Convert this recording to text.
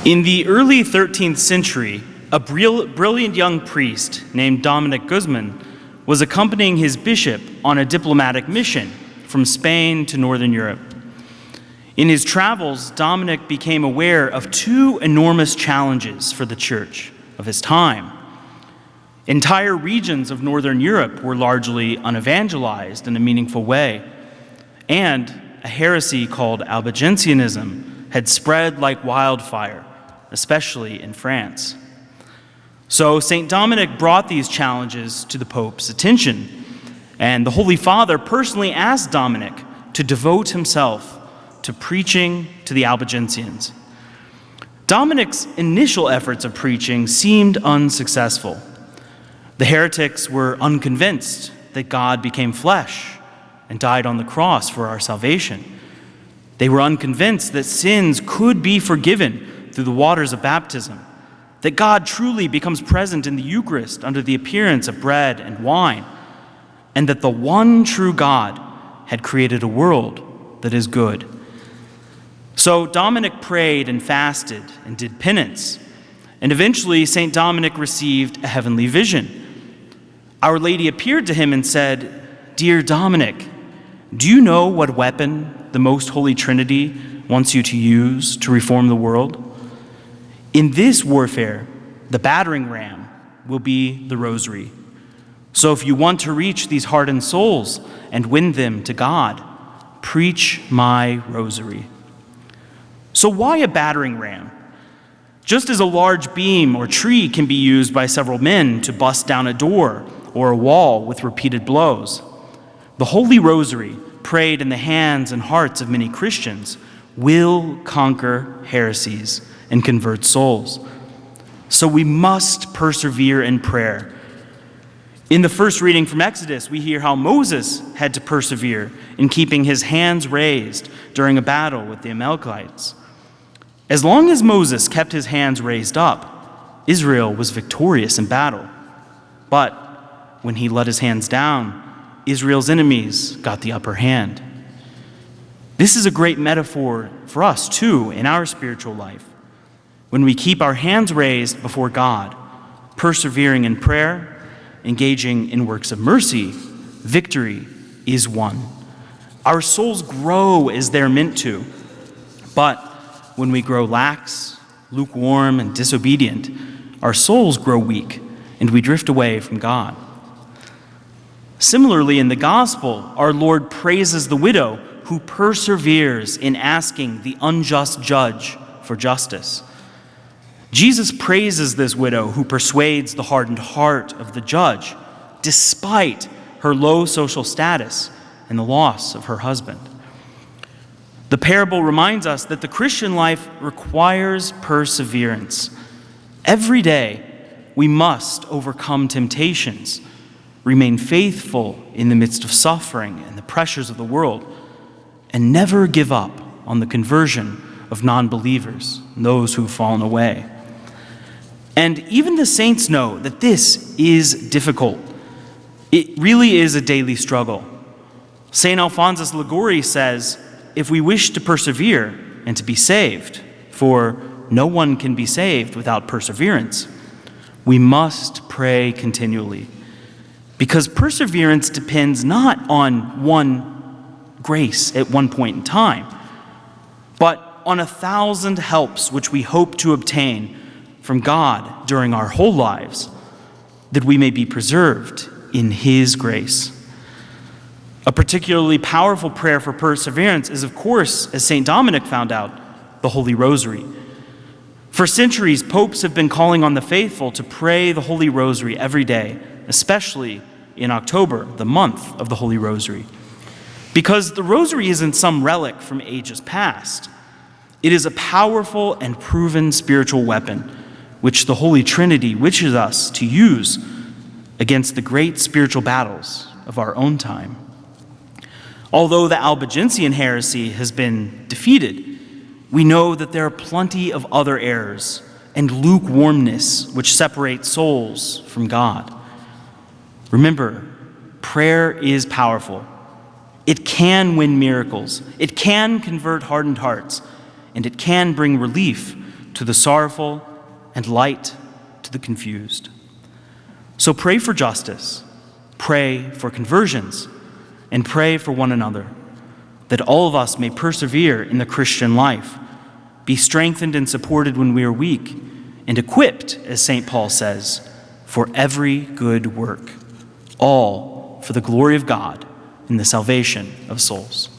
In the early 13th century, a brilliant young priest named Dominic Guzman was accompanying his bishop on a diplomatic mission from Spain to Northern Europe. In his travels, Dominic became aware of two enormous challenges for the church of his time. Entire regions of Northern Europe were largely unevangelized in a meaningful way, and a heresy called Albigensianism had spread like wildfire, especially in France. So St. Dominic brought these challenges to the Pope's attention, and the Holy Father personally asked Dominic to devote himself to preaching to the Albigensians. Dominic's initial efforts of preaching seemed unsuccessful. The heretics were unconvinced that God became flesh and died on the cross for our salvation. They were unconvinced that sins could be forgiven through the waters of baptism, that God truly becomes present in the Eucharist under the appearance of bread and wine, and that the one true God had created a world that is good. So Dominic prayed and fasted and did penance, and eventually St. Dominic received a heavenly vision. Our Lady appeared to him and said, "Dear Dominic, do you know what weapon the Most Holy Trinity wants you to use to reform the world? In this warfare, the battering ram will be the rosary. So if you want to reach these hardened souls and win them to God, preach my rosary." So why a battering ram? Just as a large beam or tree can be used by several men to bust down a door or a wall with repeated blows, the Holy Rosary, prayed in the hands and hearts of many Christians, will conquer heresies and convert souls. So we must persevere in prayer. In the first reading from Exodus, we hear how Moses had to persevere in keeping his hands raised during a battle with the Amalekites. As long as Moses kept his hands raised up, Israel was victorious in battle. But when he let his hands down, Israel's enemies got the upper hand. This is a great metaphor for us, too, in our spiritual life. When we keep our hands raised before God, persevering in prayer, engaging in works of mercy, victory is won. Our souls grow as they're meant to, but when we grow lax, lukewarm, and disobedient, our souls grow weak and we drift away from God. Similarly, in the gospel, our Lord praises the widow who perseveres in asking the unjust judge for justice. Jesus praises this widow who persuades the hardened heart of the judge, despite her low social status and the loss of her husband. The parable reminds us that the Christian life requires perseverance. Every day, we must overcome temptations, remain faithful in the midst of suffering and the pressures of the world, and never give up on the conversion of non-believers, those who've fallen away. And even the saints know that this is difficult. It really is a daily struggle. St. Alphonsus Liguori says, if we wish to persevere and to be saved, for no one can be saved without perseverance, we must pray continually. Because perseverance depends not on one grace at one point in time, but on 1,000 helps which we hope to obtain from God during our whole lives, that we may be preserved in His grace. A particularly powerful prayer for perseverance is, of course, as St. Dominic found out, the Holy Rosary. For centuries, popes have been calling on the faithful to pray the Holy Rosary every day, especially in October, the month of the Holy Rosary. Because the Rosary isn't some relic from ages past. It is a powerful and proven spiritual weapon, which the Holy Trinity wishes us to use against the great spiritual battles of our own time. Although the Albigensian heresy has been defeated, we know that there are plenty of other errors and lukewarmness which separate souls from God. Remember, prayer is powerful. It can win miracles. It can convert hardened hearts, and it can bring relief to the sorrowful and light to the confused. So pray for justice, pray for conversions, and pray for one another, that all of us may persevere in the Christian life, be strengthened and supported when we are weak, and equipped, as St. Paul says, for every good work, all for the glory of God and the salvation of souls.